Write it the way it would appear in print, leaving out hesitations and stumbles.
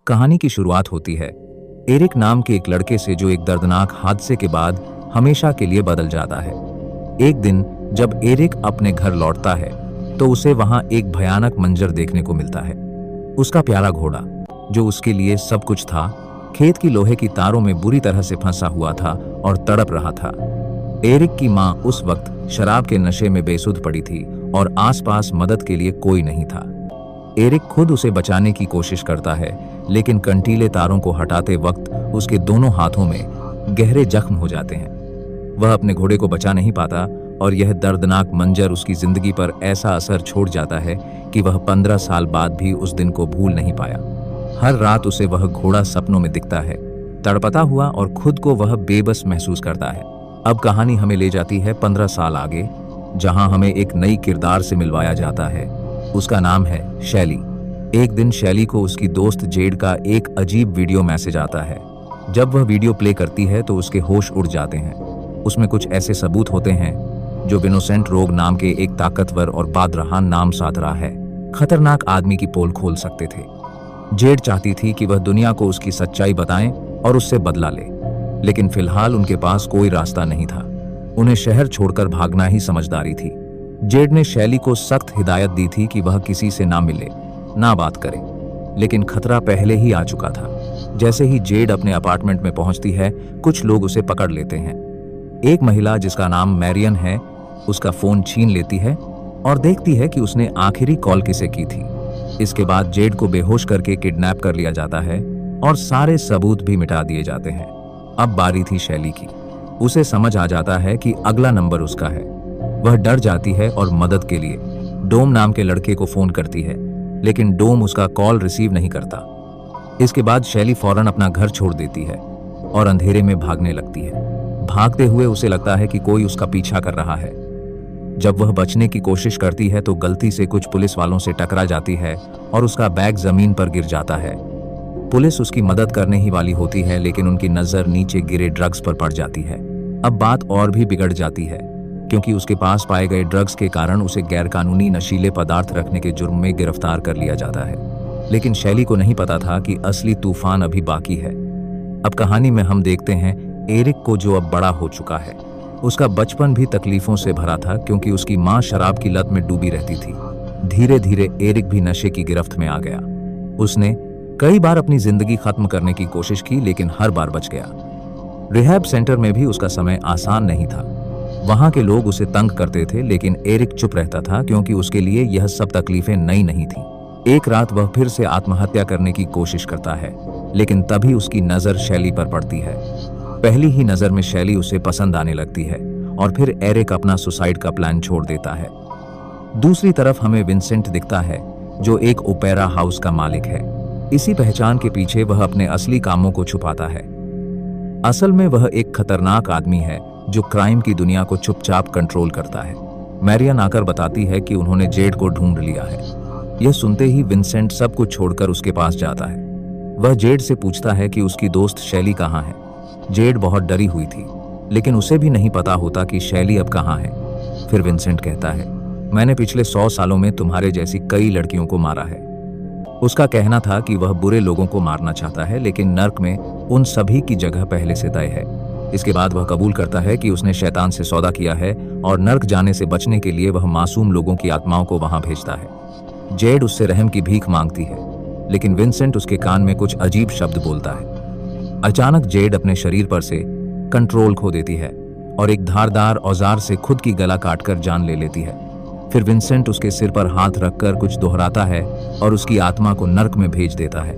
कहानी की शुरुआत होती है एरिक नाम के एक लड़के से जो एक दर्दनाक हादसे के बाद हमेशा के लिए बदल जाता है। एक दिन जब एरिक अपने घर लौटता है तो उसे वहां एक भयानक मंजर देखने को मिलता है। उसका प्यारा घोड़ा जो उसके लिए सब कुछ था, खेत की लोहे की तारों में बुरी तरह से फंसा हुआ था और तड़प रहा था। एरिक की मां उस वक्त शराब के नशे में बेसुध पड़ी थी और आसपास मदद के लिए कोई नहीं था। एरिक खुद उसे बचाने की कोशिश करता है, लेकिन कंटीले तारों को हटाते वक्त उसके दोनों हाथों में गहरे जख्म हो जाते हैं। वह अपने घोड़े को बचा नहीं पाता और यह दर्दनाक मंजर उसकी जिंदगी पर ऐसा असर छोड़ जाता है कि वह 15 साल बाद भी उस दिन को भूल नहीं पाया। हर रात उसे वह घोड़ा सपनों में दिखता है, तड़पता हुआ, और खुद को वह बेबस महसूस करता है। अब कहानी हमें ले जाती है 15 साल आगे, जहां हमें एक नई किरदार से मिलवाया जाता है। उसका नाम है शैली। एक दिन शैली को उसकी दोस्त जेड का एक अजीब वीडियो मैसेज आता है। जब वह वीडियो प्ले करती है तो उसके होश उड़ जाते हैं। उसमें कुछ ऐसे सबूत होते हैं जो विनोसेंट रोग नाम के एक ताकतवर और बादरहान नाम साध रहा है खतरनाक आदमी की पोल खोल सकते थे। जेड चाहती थी कि वह दुनिया को उसकी सच्चाई बताएं और उससे बदला ले, लेकिन फिलहाल उनके पास कोई रास्ता नहीं था। उन्हें शहर छोड़कर भागना ही समझदारी थी। जेड ने शैली को सख्त हिदायत दी थी कि वह किसी से ना मिले, ना बात करे, लेकिन खतरा पहले ही आ चुका था। जैसे ही जेड अपने अपार्टमेंट में पहुंचती है, कुछ लोग उसे पकड़ लेते हैं। एक महिला जिसका नाम मैरियन है उसका फोन छीन लेती है और देखती है कि उसने आखिरी कॉल किसे की थी। इसके बाद जेड को बेहोश करके किडनैप कर लिया जाता है और सारे सबूत भी मिटा दिए जाते हैं। अब बारी थी शैली की। उसे समझ आ जाता है कि अगला नंबर उसका है। वह डर जाती है और मदद के लिए डोम नाम के लड़के को फोन करती है, लेकिन डोम उसका कॉल रिसीव नहीं करता। इसके बाद शैली फौरन अपना घर छोड़ देती है और अंधेरे में भागने लगती है। भागते हुए उसे लगता है कि कोई उसका पीछा कर रहा है। जब वह बचने की कोशिश करती है तो गलती से कुछ पुलिस वालों से टकरा जाती है और उसका बैग जमीन पर गिर जाता है। पुलिस उसकी मदद करने ही वाली होती है, लेकिन उनकी नजर नीचे गिरे ड्रग्स पर पड़ जाती है। अब बात और भी बिगड़ जाती है, क्योंकि उसके पास पाए गए ड्रग्स के कारण उसे गैरकानूनी नशीले पदार्थ रखने के जुर्म में गिरफ्तार कर लिया जाता है। लेकिन शैली को नहीं पता था कि असली तूफान अभी बाकी है। अब कहानी में हम देखते हैं एरिक को, जो अब बड़ा हो चुका है। उसका बचपन भी तकलीफों से भरा था, क्योंकि उसकी मां शराब की लत में डूबी रहती थी। धीरे धीरे एरिक भी नशे की गिरफ्त में आ गया। उसने कई बार अपनी जिंदगी खत्म करने की कोशिश की, लेकिन हर बार बच गया। रिहैब सेंटर में भी उसका समय आसान नहीं था। वहां के लोग उसे तंग करते थे, लेकिन एरिक चुप रहता था, क्योंकि उसके लिए यह सब तकलीफें नई नहीं थी। एक रात वह फिर से आत्महत्या करने की कोशिश करता है, लेकिन तभी उसकी नजर शैली पर पड़ती है। पहली ही नजर में शैली उसे पसंद आने लगती है और फिर एरिक अपना सुसाइड का प्लान छोड़ देता है। दूसरी तरफ हमें विंसेंट दिखता है, जो एक ओपेरा हाउस का मालिक है। इसी पहचान के पीछे वह अपने असली कामों को छुपाता है। असल में वह एक खतरनाक आदमी है जो क्राइम की दुनिया को चुपचाप कंट्रोल करता है। मैरियन आकर बताती है कि उन्होंने जेड को ढूंढ लिया है। यह सुनते ही विंसेंट सब कुछ छोड़कर उसके पास जाता है। वह जेड से पूछता है कि उसकी दोस्त शैली कहाँ है। जेड बहुत डरी हुई थी, लेकिन उसे भी नहीं पता होता कि शैली अब कहाँ है। फिर विंसेंट कहता है, मैंने पिछले 100 सालों में तुम्हारे जैसी कई लड़कियों को मारा है। उसका कहना था कि वह बुरे लोगों को मारना चाहता है, लेकिन नर्क में उन सभी की जगह पहले से तय है। इसके बाद वह कबूल करता है कि उसने शैतान से सौदा किया है और नर्क जाने से बचने के लिए वह मासूम लोगों की आत्माओं को वहां भेजता है। जेड उससे रहम की भीख मांगती है, लेकिन विंसेंट उसके कान में कुछ अजीब शब्द बोलता है। अचानक जेड अपने शरीर पर से कंट्रोल खो देती है और एक धारदार औजार से खुद की गला काटकर जान ले लेती है। फिर विंसेंट उसके सिर पर हाथ रखकर कुछ दोहराता है और उसकी आत्मा को नर्क में भेज देता है।